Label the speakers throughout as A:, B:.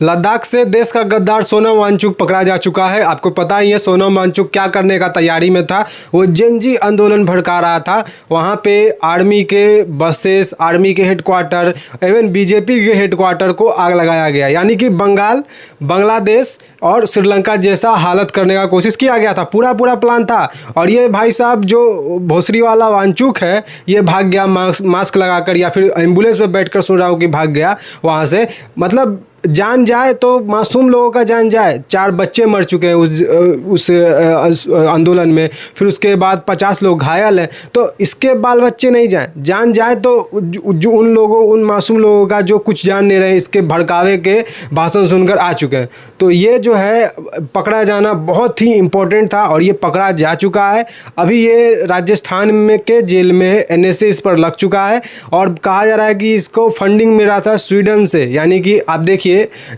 A: लद्दाख से देश का गद्दार सोनम वांगचुक पकड़ा जा चुका है। आपको पता ही है सोनम वांगचुक क्या करने का तैयारी में था। वो जेनजी आंदोलन भड़का रहा था। वहाँ पे आर्मी के बसेस, आर्मी के हेडक्वार्टर, इवन बीजेपी के हेडक्वार्टर को आग लगाया गया। यानी कि बांग्लादेश और श्रीलंका जैसा हालत करने का कोशिश किया गया था। पूरा प्लान था। और ये भाई साहब जो भोसरी वाला वांगचुक है, ये भाग गया मास्क लगाकर, या फिर एम्बुलेंस में बैठकर सुन रहा हूँ कि भाग गया वहाँ से। मतलब जान जाए तो मासूम लोगों का जान जाए। 4 बच्चे मर चुके हैं उस आंदोलन में। फिर उसके बाद 50 लोग घायल हैं। तो इसके बाल बच्चे नहीं जाए, जान जाए तो जो उन मासूम लोगों का जो कुछ जान नहीं रहे, इसके भड़कावे के भाषण सुनकर आ चुके हैं। तो ये जो है पकड़ा जाना बहुत ही इम्पोर्टेंट था और ये पकड़ा जा चुका है। अभी ये राजस्थान में के जेल में है। NSA इस पर लग चुका है और कहा जा रहा है कि इसको फंडिंग मिला था स्वीडन से। यानी कि आप देखिए,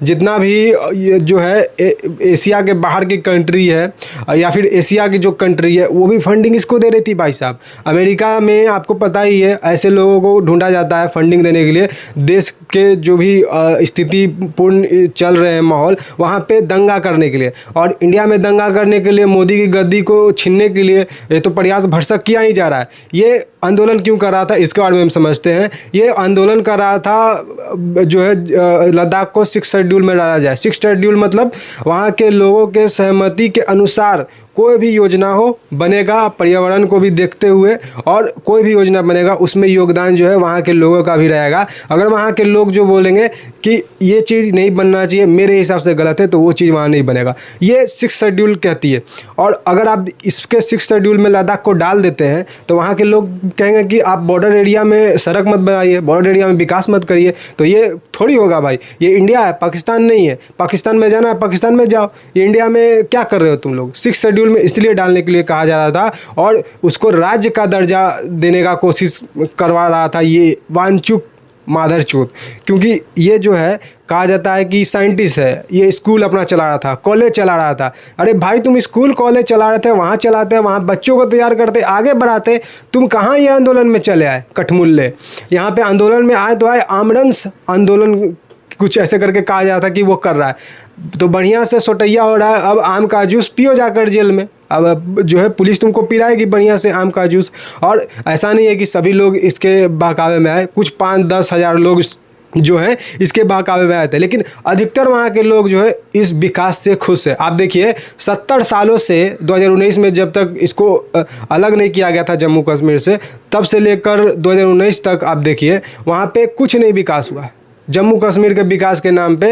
A: जितना भी ये जो है एशिया के बाहर की कंट्री है या फिर एशिया की जो कंट्री है, वो भी फंडिंग इसको दे रही थी भाई साहब। अमेरिका में आपको पता ही है, ऐसे लोगों को ढूंढा जाता है फंडिंग देने के लिए। देश के जो भी स्थिति पूर्ण चल रहे हैं माहौल, वहाँ पे दंगा करने के लिए, और इंडिया में दंगा करने के लिए, मोदी की गद्दी को छीनने के लिए ये तो प्रयास भरसक किया ही जा रहा है। ये आंदोलन क्यों कर रहा था, इसके बारे में हम समझते हैं। ये आंदोलन कर रहा था जो है लद्दाख को 6 शेड्यूल में डाला जाए। 6 शेड्यूल मतलब वहाँ के लोगों के सहमति के अनुसार कोई भी योजना हो बनेगा, पर्यावरण को भी देखते हुए, और कोई भी योजना बनेगा उसमें योगदान जो है वहाँ के लोगों का भी रहेगा। अगर वहाँ के लोग जो बोलेंगे कि ये चीज़ नहीं बनना चाहिए, मेरे हिसाब से गलत है, तो वो चीज़ वहाँ नहीं बनेगा। ये 6 शेड्यूल कहती है। और अगर आप इसके 6 शेड्यूल में लद्दाख को डाल देते हैं तो वहाँ के लोग कहेंगे कि आप बॉर्डर एरिया में सड़क मत बनाइए, बॉर्डर एरिया में विकास मत करिए। तो ये थोड़ी होगा भाई। ये इंडिया है, पाकिस्तान नहीं है। पाकिस्तान में जाना है, पाकिस्तान में जाओ। ये इंडिया में क्या कर रहे हो तुम लोग? 6 शेड्यूल में इसलिए डालने के लिए कहा जा रहा था और उसको राज्य का दर्जा देने का कोशिश करवा रहा था ये वांगचुक मादरचोद। क्योंकि ये जो है कहा जाता है कि साइंटिस्ट है, ये स्कूल अपना चला रहा था, कॉलेज चला रहा था। अरे भाई, तुम स्कूल कॉलेज चला रहे थे, वहाँ चलाते, वहाँ बच्चों को तैयार करते, आगे बढ़ाते। तुम कहाँ ये आंदोलन में चले आए कठमुल्ले? यहाँ पे आंदोलन में आए तो आए आमरंस आंदोलन, कुछ ऐसे करके कहा जाता कि वो कर रहा है। तो बढ़िया से सोटैया हो रहा है। अब आम का जूस पियो जाकर जेल में। अब जो है पुलिस तुमको पिलाएगी बढ़िया से आम का जूस। और ऐसा नहीं है कि सभी लोग इसके बहकावे में आए। कुछ 5-10 हज़ार लोग जो है इसके बहकावे में आए थे, लेकिन अधिकतर वहाँ के लोग जो है इस विकास से खुश है। आप देखिए, 70 सालों से 2019 में जब तक इसको अलग नहीं किया गया था जम्मू कश्मीर से, तब से लेकर 2019 तक आप देखिए वहाँ पे कुछ नहीं विकास हुआ है। जम्मू कश्मीर के विकास के नाम पे,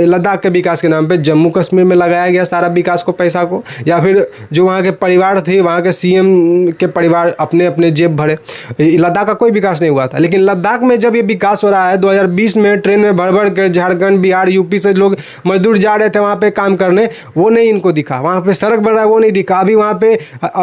A: लद्दाख के विकास के नाम पे जम्मू कश्मीर में लगाया गया सारा विकास को, पैसा को, या फिर जो वहाँ के परिवार थे, वहाँ के CM के परिवार अपने अपने जेब भरे। लद्दाख का कोई विकास नहीं हुआ था। लेकिन लद्दाख में जब ये विकास हो रहा है 2020 में, ट्रेन में भर भर कर झारखंड, बिहार, UP से लोग मजदूर जा रहे थे वहाँ पर काम करने, वो नहीं इनको दिखा। वहाँ पर सड़क बन रहा है, वो नहीं दिखा। अभी वहाँ पर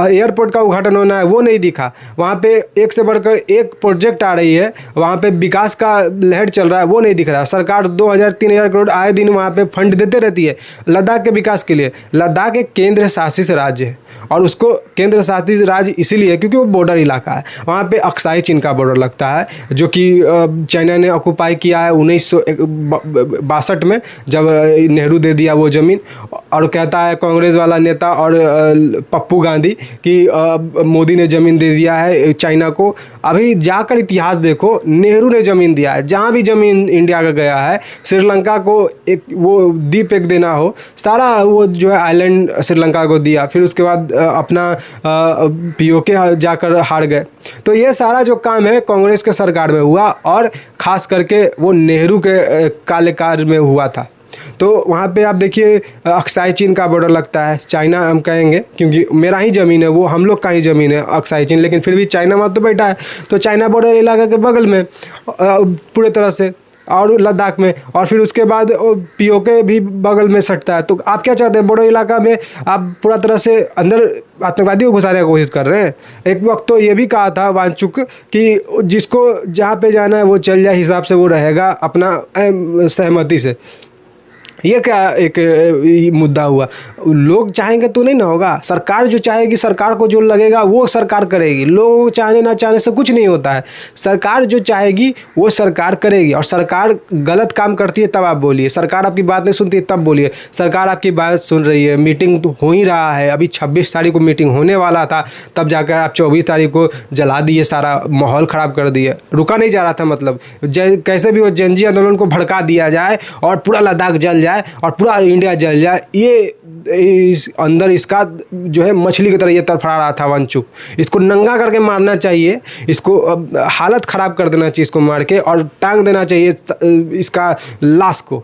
A: एयरपोर्ट का उद्घाटन होना है, वो नहीं दिखा। वहाँ पर एक से बढ़कर एक प्रोजेक्ट आ रही है, वहाँ पर विकास का लहर चल रहा है, वो नहीं दिख रहा। सरकार 2000-3000 करोड़ आए दिन वहाँ पे फंड देते रहती है लद्दाख के विकास के लिए। लद्दाख एक केंद्र शासित राज्य है और उसको केंद्र शासित राज्य इसीलिए क्योंकि वो बॉर्डर इलाका है। वहाँ पे अक्साई चीन का बॉर्डर लगता है, जो कि चाइना ने ऑक्यूपाई किया है 1962 में, जब नेहरू दे दिया वो ज़मीन। और कहता है कांग्रेस वाला नेता और पप्पू गांधी कि मोदी ने ज़मीन दे दिया है चाइना को। अभी जाकर इतिहास देखो, नेहरू ने ज़मीन दिया है। जहाँ भी ज़मीन इंडिया का गया है, श्रीलंका को एक वो द्वीप एक देना हो, सारा वो जो है आइलैंड श्रीलंका को दिया। फिर उसके बाद अपना POK जाकर हार गए। तो ये सारा जो काम है कांग्रेस के सरकार में हुआ, और ख़ास करके वो नेहरू के कार्यकाल में हुआ था। तो वहाँ पे आप देखिए अक्साई चीन का बॉर्डर लगता है। चाइना हम कहेंगे क्योंकि मेरा ही ज़मीन है, वो हम लोग का ही ज़मीन है अक्साई चीन, लेकिन फिर भी चाइना वहाँ तो बैठा है। तो चाइना बॉर्डर इलाका के बगल में पूरे तरह से, और लद्दाख में, और फिर उसके बाद POK भी बगल में सटता है। तो आप क्या चाहते हैं? बॉर्डर इलाका में आप पूरा तरह से अंदर आतंकवादियों को घुसाने की कोशिश कर रहे हैं। एक वक्त तो ये भी कहा था वांगचुक कि जिसको जहाँ पे जाना है वो चल जाए, हिसाब से वो रहेगा अपना सहमति से। ये क्या एक मुद्दा हुआ। लोग चाहेंगे तो नहीं ना होगा। सरकार जो चाहेगी, सरकार को जो लगेगा वो सरकार करेगी। लोग चाहने ना चाहने से कुछ नहीं होता है। सरकार जो चाहेगी वो सरकार करेगी। और सरकार गलत काम करती है तब आप बोलिए, सरकार आपकी बात नहीं सुनती है तब बोलिए। सरकार आपकी बात सुन रही है, मीटिंग तो हो ही रहा है, अभी 26 तारीख को मीटिंग होने वाला था, तब जाकर आप 24 तारीख को जला दिए, सारा माहौल ख़राब कर दिए। रुका नहीं जा रहा था, मतलब कैसे भी वो जनजी आंदोलन को भड़का दिया जाए और पूरा लद्दाख जल जाए और पूरा इंडिया जल जाए। ये अंदर इसका जो है मछली की तरह ये तड़फड़ा रहा था वांगचुक। इसको नंगा करके मारना चाहिए, इसको हालत ख़राब कर देना चाहिए, इसको मार के और टांग देना चाहिए इसका लाश को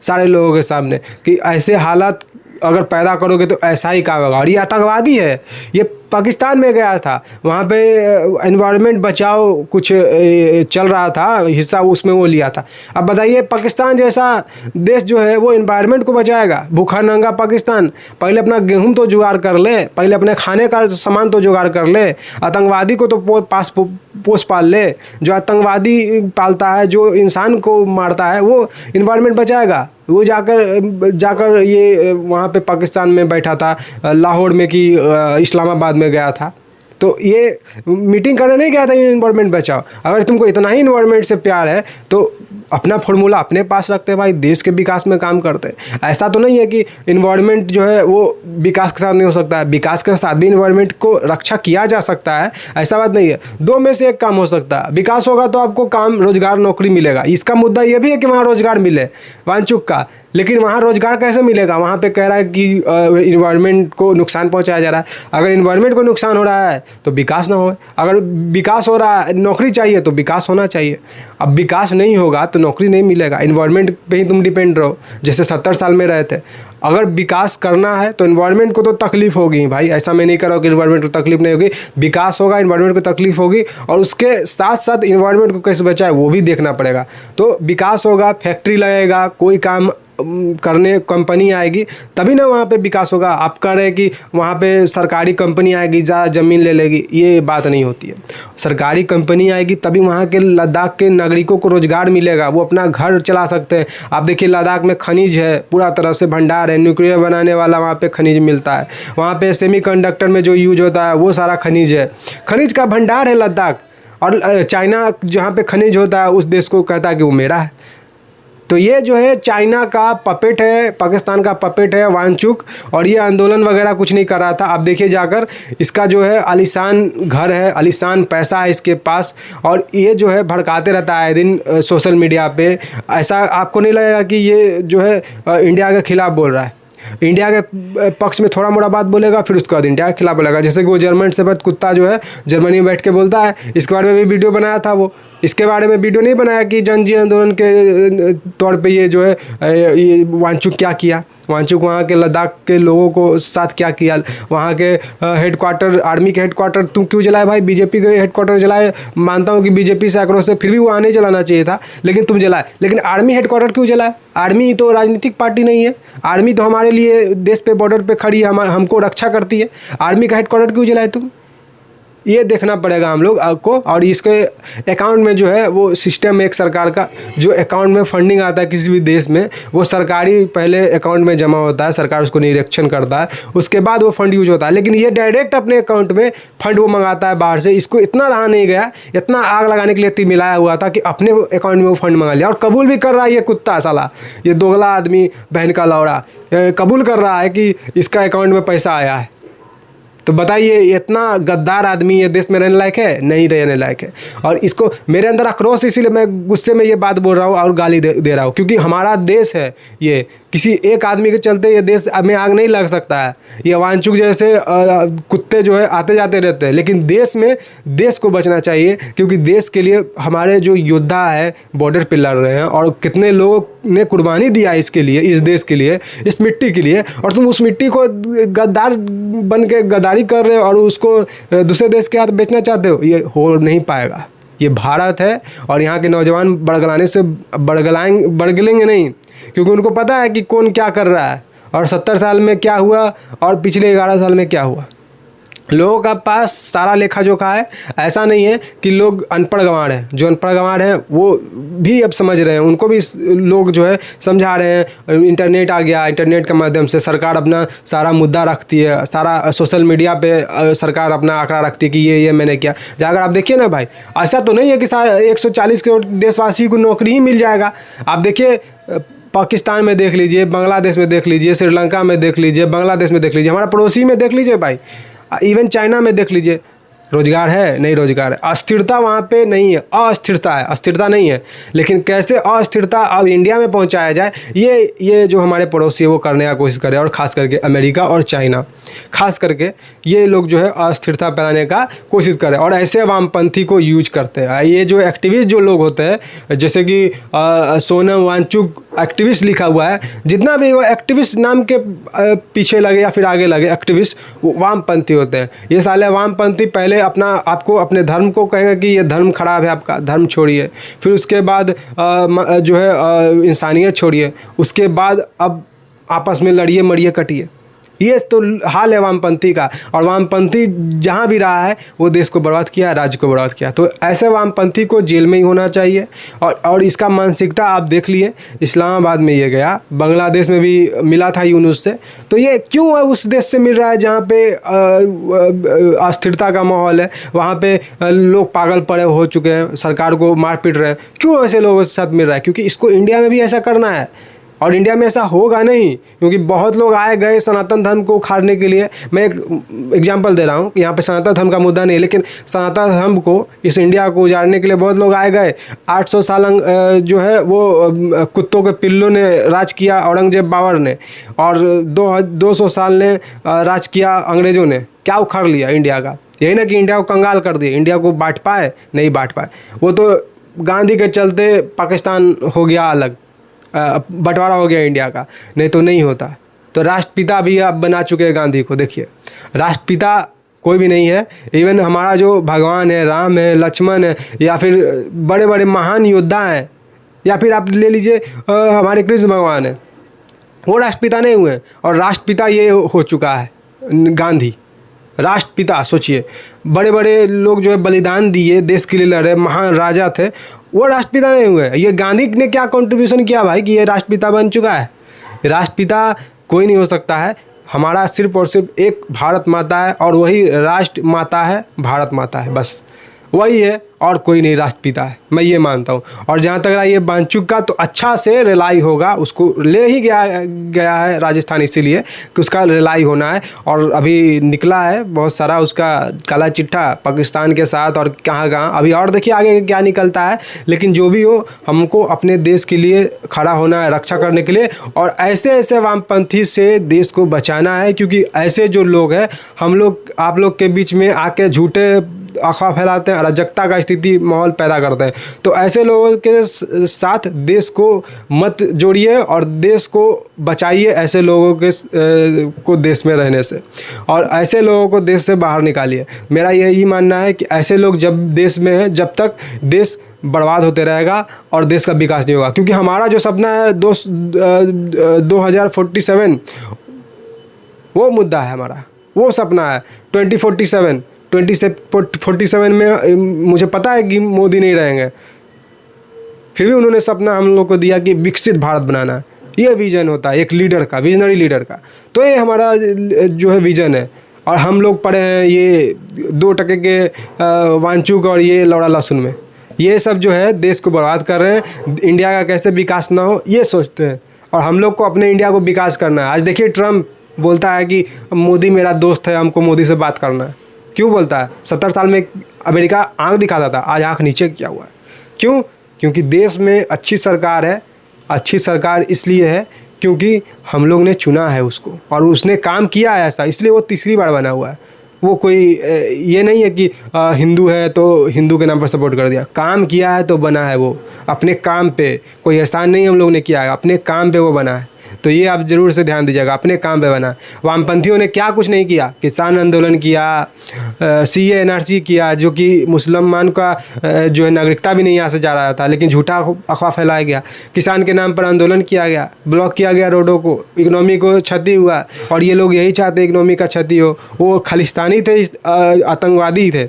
A: सारे लोगों के सामने कि ऐसे हालात अगर पैदा करोगे तो ऐसा ही काम होगा। और ये आतंकवादी है, ये पाकिस्तान में गया था, वहाँ पे एनवायरनमेंट बचाओ कुछ चल रहा था, हिस्सा उसमें वो लिया था। अब बताइए पाकिस्तान जैसा देश जो है वो एनवायरनमेंट को बचाएगा? भूखा नंगा पाकिस्तान पहले अपना गेहूं तो जुगाड़ कर ले, पहले अपने खाने का सामान तो जुगाड़ कर ले, आतंकवादी को तो पोस पाल ले। जो आतंकवादी पालता है, जो इंसान को मारता है, वो एनवायरनमेंट बचाएगा? वो जाकर ये वहाँ पे पाकिस्तान में बैठा था, लाहौर में कि इस्लामाबाद में गया था, तो ये मीटिंग करने नहीं गया था इन्वायरमेंट बचाओ। अगर तुमको इतना ही इन्वायरमेंट से प्यार है तो अपना फॉर्मूला अपने पास रखते भाई, देश के विकास में काम करते। ऐसा तो नहीं है कि इन्वायरमेंट जो है वो विकास के साथ नहीं हो सकता है, विकास के साथ भी इन्वायरमेंट को रक्षा किया जा सकता है, ऐसा बात नहीं है। दो में से एक काम हो सकता है। विकास होगा तो आपको काम, रोजगार, नौकरी मिलेगा। इसका मुद्दा ये भी है कि वहाँ रोजगार मिले वांगचुक का, लेकिन वहाँ रोजगार कैसे मिलेगा? वहाँ पे कह रहा है कि इन्वायरमेंट को नुकसान पहुँचाया जा रहा है। अगर इन्वायरमेंट को नुकसान हो रहा है तो विकास ना हो, अगर विकास हो रहा है, नौकरी चाहिए तो विकास होना चाहिए। अब विकास नहीं होगा तो नौकरी नहीं मिलेगा, इन्वायरमेंट पे ही तुम डिपेंड रहो जैसे 70 साल में रहे थे। अगर विकास करना है तो इन्वायरमेंट को तो तकलीफ होगी भाई, ऐसा मैं नहीं कर रहा हूँ कि इन्वायरमेंट को तकलीफ नहीं होगी। विकास होगा, इन्वायरमेंट को तकलीफ होगी, और उसके साथ साथ इन्वायरमेंट को कैसे बचाए वो भी देखना पड़ेगा। तो विकास होगा, फैक्ट्री लगेगा, कोई काम करने कंपनी आएगी, तभी ना वहाँ पे विकास होगा। आप कह रहे हैं कि वहाँ पे सरकारी कंपनी आएगी, ज़्यादा ज़मीन ले लेगी, ये बात नहीं होती है। सरकारी कंपनी आएगी तभी वहाँ के लद्दाख के नागरिकों को रोज़गार मिलेगा, वो अपना घर चला सकते हैं। आप देखिए लद्दाख में खनिज है, पूरा तरह से भंडार है, न्यूक्लियर बनाने वाला वहाँ पे खनिज मिलता है। वहाँ पे सेमीकंडक्टर में जो यूज होता है वो सारा खनिज है, खनिज का भंडार है लद्दाख। और चाइना जहाँ पे खनिज होता है उस देश को कहता है कि वो मेरा है। तो ये जो है चाइना का पपेट है, पाकिस्तान का पपेट है वांगचुक, और ये आंदोलन वगैरह कुछ नहीं कर रहा था। आप देखिए जाकर, इसका जो है आलीशान घर है, आलीशान पैसा है इसके पास, और ये जो है भड़काते रहता है दिन सोशल मीडिया पे। ऐसा आपको नहीं लगेगा कि ये जो है इंडिया के खिलाफ बोल रहा है? इंडिया के पक्ष में थोड़ा मोड़ा बात बोलेगा, फिर उसके बाद इंडिया के खिलाफ बोलेगा। जैसे कि वो जर्मन शेफर्ड कुत्ता जो है जर्मनी में बैठ के बोलता है, इसके बारे में भी वीडियो बनाया था वो। इसके बारे में वीडियो नहीं बनाया कि जनजी आंदोलन के तौर पे ये जो है ये वांगचुक क्या किया, वांगचुक वहाँ के लद्दाख के लोगों को साथ क्या किया, वहाँ के हेडक्वार्टर, आर्मी के हेडक्वार्टर तुम क्यों जलाए भाई? बीजेपी के हेडक्वार्टर जलाए, मानता हूँ कि बीजेपी से आक्रोश है, फिर भी वहाँ नहीं जलाना चाहिए था, लेकिन तुम जलाए। लेकिन आर्मी हेडक्वार्टर क्यों जलाए? आर्मी तो राजनीतिक पार्टी नहीं है, आर्मी तो हमारे लिए देश पे बॉर्डर पे खड़ी है, हमको रक्षा करती है। आर्मी का हेडक्वार्टर क्यों जलाए तुम? ये देखना पड़ेगा हम लोग आपको। और इसके अकाउंट में जो है वो सिस्टम एक सरकार का, जो अकाउंट में फंडिंग आता है किसी भी देश में, वो सरकारी पहले अकाउंट में जमा होता है, सरकार उसको निरीक्षण करता है, उसके बाद वो फंड यूज होता है। लेकिन ये डायरेक्ट अपने अकाउंट में फंड वो मंगाता है बाहर से। इसको इतना रहा नहीं गया, इतना आग लगाने के लिए मिलाया हुआ था कि अपने अकाउंट में वो फंड मंगा लिया। और कबूल भी कर रहा है ये कुत्ता साला, ये दोगला आदमी, बहन का लौड़ा, कबूल कर रहा है कि इसका अकाउंट में पैसा आया है। तो बताइए, इतना गद्दार आदमी ये देश में रहने लायक है? नहीं रहने लायक है। और इसको मेरे अंदर आक्रोश, इसीलिए मैं गुस्से में ये बात बोल रहा हूँ और गाली दे रहा हूँ, क्योंकि हमारा देश है ये, किसी एक आदमी के चलते ये देश में आग नहीं लग सकता है। ये वांगचुक जैसे कुत्ते जो है आते जाते रहते हैं, लेकिन देश में देश को बचना चाहिए, क्योंकि देश के लिए हमारे जो योद्धा है बॉर्डर पे लड़ रहे हैं, और कितने लोगों ने कुर्बानी दिया इसके लिए, इस देश के लिए, इस मिट्टी के लिए, और तुम उस मिट्टी को गद्दार बन के गद्दारी कर रहे हो और उसको दूसरे देश के हाथ बेचना चाहते हो। ये हो नहीं पाएगा। ये भारत है और यहाँ के नौजवान बड़गलाने से बड़गलेंगे नहीं, क्योंकि उनको पता है कि कौन क्या कर रहा है, और 70 साल में क्या हुआ और पिछले 11 साल में क्या हुआ। लोगों का पास सारा लेखा जोखा है। ऐसा नहीं है कि लोग अनपढ़ गंवार हैं, जो अनपढ़ गंवार हैं वो भी अब समझ रहे हैं, उनको भी लोग जो है समझा रहे हैं। इंटरनेट आ गया, इंटरनेट के माध्यम से सरकार अपना सारा मुद्दा रखती है, सारा सोशल मीडिया पे सरकार अपना आंकड़ा रखती है कि ये मैंने किया। जाकर आप देखिए ना भाई, ऐसा तो नहीं है कि 140 करोड़ देशवासी को नौकरी ही मिल जाएगा। आप देखिए, पाकिस्तान में देख लीजिए, बांग्लादेश में देख लीजिए, श्रीलंका में देख लीजिए, बांग्लादेश में देख लीजिए, हमारा पड़ोसी में देख लीजिए भाई, इवन चाइना में देख लीजिए, रोजगार है नहीं, रोजगार है, अस्थिरता वहाँ पे नहीं है, अस्थिरता है, अस्थिरता नहीं है। लेकिन कैसे अस्थिरता अब इंडिया में पहुँचाया जाए, ये जो हमारे पड़ोसी है वो करने का कोशिश कर रहे हैं, और ख़ास करके अमेरिका और चाइना, खास करके ये लोग जो है अस्थिरता फैलाने का कोशिश कर रहे हैं और ऐसे वामपंथी को यूज करते हैं। ये जो एक्टिविस्ट जो लोग होते हैं, जैसे कि सोनम वांगचुक एक्टिविस्ट लिखा हुआ है, जितना भी वो एक्टिविस्ट नाम के पीछे लगे या फिर आगे लगे एक्टिविस्ट, वो वामपंथी होते हैं। ये साले वामपंथी पहले अपना आपको अपने धर्म को कहेंगे कि ये धर्म खराब है, आपका धर्म छोड़िए, फिर उसके बाद जो है इंसानियत छोड़िए, उसके बाद अब आपस में लड़िए मरिए कटिए। ये तो हाल है वामपंथी का, और वामपंथी जहाँ भी रहा है वो देश को बर्बाद किया है, राज्य को बर्बाद किया। तो ऐसे वामपंथी को जेल में ही होना चाहिए। और इसका मानसिकता आप देख लिए, इस्लामाबाद में ये गया, बांग्लादेश में भी मिला था यूनुस से, तो ये क्यों उस देश से मिल रहा है जहाँ पे अस्थिरता का माहौल है, वहाँ पे लोग पागल पड़े हो चुके हैं, सरकार को मार पीट रहे हैं, क्यों ऐसे लोगों के साथ मिल रहा है? क्योंकि इसको इंडिया में भी ऐसा करना है, और इंडिया में ऐसा होगा नहीं, क्योंकि बहुत लोग आए गए सनातन धर्म को उखाड़ने के लिए। मैं एक एग्जांपल दे रहा हूँ, यहाँ पे सनातन धर्म का मुद्दा नहीं, लेकिन सनातन धर्म को, इस इंडिया को उजाड़ने के लिए बहुत लोग आए गए। 800 साल जो है वो कुत्तों के पिल्लों ने राज किया औरंगजेब बाबर ने, और 200 साल ने राज किया अंग्रेज़ों ने। क्या उखाड़ लिया इंडिया का? यही ना कि इंडिया को कंगाल कर दिए, इंडिया को बांट पाए? नहीं बांट पाए। वो तो गांधी के चलते पाकिस्तान हो गया अलग, बंटवारा हो गया इंडिया का, नहीं तो नहीं होता। तो राष्ट्रपिता भी आप बना चुके हैं गांधी को। देखिए, राष्ट्रपिता कोई भी नहीं है। इवन हमारा जो भगवान है, राम है, लक्ष्मण है, या फिर बड़े बड़े महान योद्धा हैं, या फिर आप ले लीजिए हमारे कृष्ण भगवान है, वो राष्ट्रपिता नहीं हुए। और राष्ट्रपिता ये हो चुका है गांधी, राष्ट्रपिता। सोचिए, बड़े बड़े लोग जो है बलिदान दिए, देश के लिए लड़े, महान राजा थे, वो राष्ट्रपिता नहीं हुए। ये गांधी ने क्या कंट्रीब्यूशन किया भाई कि ये राष्ट्रपिता बन चुका है? राष्ट्रपिता कोई नहीं हो सकता है। हमारा सिर्फ और सिर्फ एक भारत माता है, और वही राष्ट्र माता है, भारत माता है, बस वही है, और कोई नहीं राष्ट्रपिता है, मैं ये मानता हूँ। और जहाँ तक रहा ये वांगचुक का, तो अच्छा से रिलाई होगा, उसको ले ही गया है राजस्थान, इसीलिए कि उसका रिलाई होना है। और अभी निकला है बहुत सारा उसका काला चिट्ठा पाकिस्तान के साथ, और कहाँ कहाँ अभी, और देखिए आगे क्या निकलता है। लेकिन जो भी हो, हमको अपने देश के लिए खड़ा होना है, रक्षा करने के लिए, और ऐसे ऐसे वामपंथी से देश को बचाना है। क्योंकि ऐसे जो लोग हैं, हम लोग आप लोग के बीच में आके झूठे अफवाह फैलाते हैं, अराजकता का स्थिति माहौल पैदा करते हैं। तो ऐसे लोगों के साथ देश को मत जोड़िए, और देश को बचाइए ऐसे लोगों के को देश में रहने से, और ऐसे लोगों को देश से बाहर निकालिए। मेरा यही मानना है कि ऐसे लोग जब देश में हैं, जब तक देश बर्बाद होते रहेगा और देश का विकास नहीं होगा। क्योंकि हमारा जो सपना है 2047, वो मुद्दा है हमारा, वो सपना है 2047 में। मुझे पता है कि मोदी नहीं रहेंगे, फिर भी उन्होंने सपना हम लोग को दिया कि विकसित भारत बनाना है। ये विजन होता है एक लीडर का, विजनरी लीडर का। तो ये हमारा जो है विजन है। और हम लोग पढ़े हैं ये 2 टके के वांगचुक और ये लौड़ा लहसुन में, ये सब जो है देश को बर्बाद कर रहे हैं। इंडिया का कैसे विकास ना हो ये सोचते हैं, और हम लोग को अपने इंडिया को विकास करना है। आज देखिए, ट्रम्प बोलता है कि मोदी मेरा दोस्त है, हमको मोदी से बात करना है। क्यों बोलता है? 70 साल में अमेरिका आंख दिखाता था, आज आंख नीचे किया हुआ है। क्यों? क्योंकि देश में अच्छी सरकार है। अच्छी सरकार इसलिए है क्योंकि हम लोग ने चुना है उसको, और उसने काम किया है ऐसा, इसलिए वो तीसरी बार बना हुआ है। वो कोई ये नहीं है कि हिंदू है तो हिंदू के नाम पर सपोर्ट कर दिया। काम किया है तो बना है वो, अपने काम पे। कोई एहसान नहीं हम लोग ने किया है, अपने काम पे वो बना है। तो ये आप ज़रूर से ध्यान दीजिएगा, अपने काम पे बना। वामपंथियों ने क्या कुछ नहीं किया, किसान आंदोलन किया, CA NRC किया, जो कि मुसलमान का जो है नागरिकता भी नहीं यहाँ से जा रहा था, लेकिन झूठा अफवाह फैलाया गया। किसान के नाम पर आंदोलन किया गया, ब्लॉक किया गया रोडों को, इकोनॉमी को क्षति हुआ, और ये लोग यही चाहते इकोनॉमी का क्षति हो। वो खालिस्तानी थे, आतंकवादी थे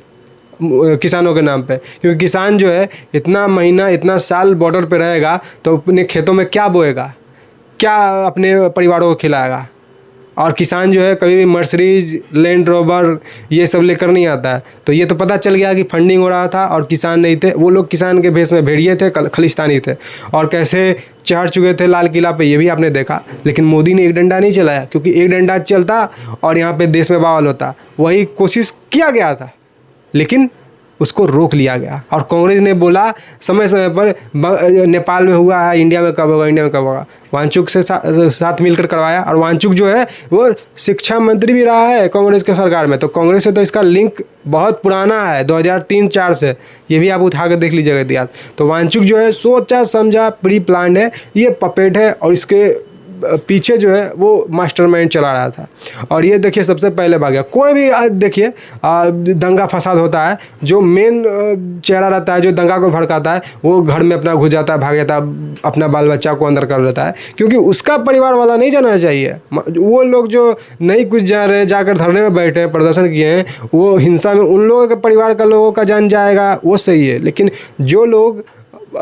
A: किसानों के नाम पे, क्योंकि किसान जो है इतना महीना इतना साल बॉर्डर पे रहेगा तो अपने खेतों में क्या बोएगा, क्या अपने परिवारों को खिलाएगा। और किसान जो है कभी भी मर्सिडीज, लैंड रोवर ये सब लेकर नहीं आता है। तो ये तो पता चल गया कि फंडिंग हो रहा था और किसान नहीं थे, वो लोग किसान के भेष में भेड़िए थे, खालिस्तानी थे, और कैसे चढ़ चुके थे लाल किला पे, ये भी आपने देखा। लेकिन मोदी ने एक डंडा नहीं चलाया, क्योंकि एक डंडा चलता और यहाँ पे देश में बवाल होता। वही कोशिश किया गया था, लेकिन उसको रोक लिया गया। और कांग्रेस ने बोला समय समय पर नेपाल में हुआ है, इंडिया में कब होगा, इंडिया में कब होगा। वांगचुक से साथ मिलकर करवाया। और वांगचुक जो है वो शिक्षा मंत्री भी रहा है कांग्रेस के सरकार में, तो कांग्रेस से तो इसका लिंक बहुत पुराना है, 2003-4 से। ये भी आप उठा कर देख लीजिएगा इतिहास। तो वांगचुक जो है सोचा समझा प्री प्लान्ड है, ये पपेट है, और इसके पीछे जो है वो मास्टरमाइंड चला रहा था। और ये देखिए सबसे पहले भाग गया। कोई भी देखिए दंगा फसाद होता है, जो मेन चेहरा रहता है जो दंगा को भड़काता है, वो घर में अपना घुस जाता है, भाग जाता है, अपना बाल बच्चा को अंदर कर लेता है, क्योंकि उसका परिवार वाला नहीं जाना चाहिए। वो लोग जो नहीं कुछ जा रहे, जाकर धरने में बैठे हैं, प्रदर्शन किए हैं, वो हिंसा में उन लोगों के परिवार का लोगों का जान जाएगा, वो सही है। लेकिन जो लोग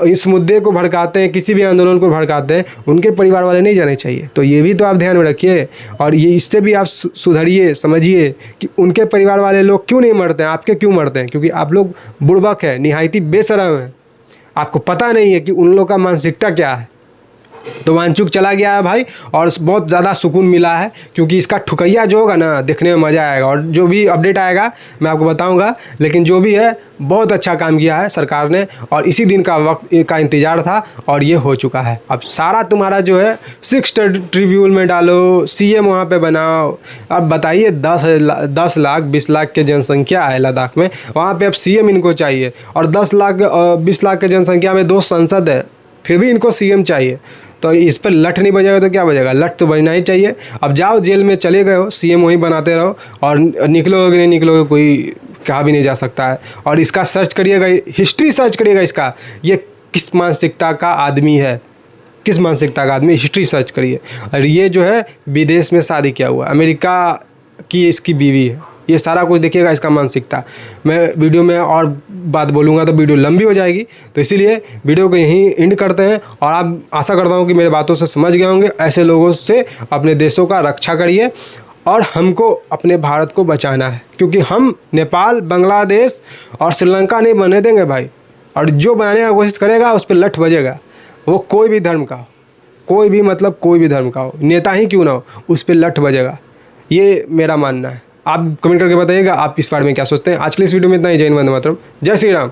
A: इस मुद्दे को भड़काते हैं, किसी भी आंदोलन को भड़काते हैं, उनके परिवार वाले नहीं जाने चाहिए। तो ये भी तो आप ध्यान में रखिए, और ये इससे भी आप सुधरिए, समझिए कि उनके परिवार वाले लोग क्यों नहीं मरते हैं, आपके क्यों मरते हैं, क्योंकि आप लोग बुड़बक है, निहायती बेशरम है, आपको पता नहीं है कि उन लोग का मानसिकता क्या है। तो वांगचुक चला गया है भाई, और बहुत ज़्यादा सुकून मिला है, क्योंकि इसका ठुकैया जो होगा ना, देखने में मज़ा आएगा, और जो भी अपडेट आएगा मैं आपको बताऊंगा। लेकिन जो भी है बहुत अच्छा काम किया है सरकार ने, और इसी दिन का वक्त का इंतज़ार था, और ये हो चुका है। अब सारा तुम्हारा जो है 6 ट्रिब्यूनल में डालो, CM वहाँ पे बनाओ। अब बताइए 10 लाख 20 लाख की जनसंख्या है लद्दाख में, वहाँ पे अब CM इनको चाहिए, और 10 लाख 20 लाख की जनसंख्या में 2 संसद है, फिर भी इनको CM चाहिए। तो इस पर लठ नहीं बजेगा तो क्या बजेगा, लठ तो बजना ही चाहिए। अब जाओ जेल में चले गए हो, CM वहीं बनाते रहो, और निकलोगे नहीं निकलोगे कोई कहा भी नहीं जा सकता है। और इसका सर्च करिएगा, हिस्ट्री सर्च करिएगा इसका, ये किस मानसिकता का आदमी है, किस मानसिकता का आदमी, हिस्ट्री सर्च करिए। और ये जो है विदेश में शादी किया हुआ, अमेरिका की इसकी बीवी है, ये सारा कुछ देखिएगा इसका मानसिकता। मैं वीडियो में और बात बोलूँगा तो वीडियो लंबी हो जाएगी, तो इसीलिए वीडियो को यहीं एंड करते हैं। और आप आशा करता हूँ कि मेरे बातों से समझ गए होंगे। ऐसे लोगों से अपने देशों का रक्षा करिए, और हमको अपने भारत को बचाना है, क्योंकि हम नेपाल, बांग्लादेश और श्रीलंका नहीं बनने देंगे भाई। और जो बनाने का कोशिश करेगा उस पर लठ बजेगा, वो कोई भी धर्म का हो, कोई भी मतलब कोई भी धर्म का हो, नेता ही क्यों ना हो, उस पर लठ बजेगा। ये मेरा मानना है। आप कमेंट करके बताइएगा आप इस बारे में क्या सोचते हैं। आज के लिए इस वीडियो में इतना ही। जय हिंद, वंदे मातरम, जय श्री राम।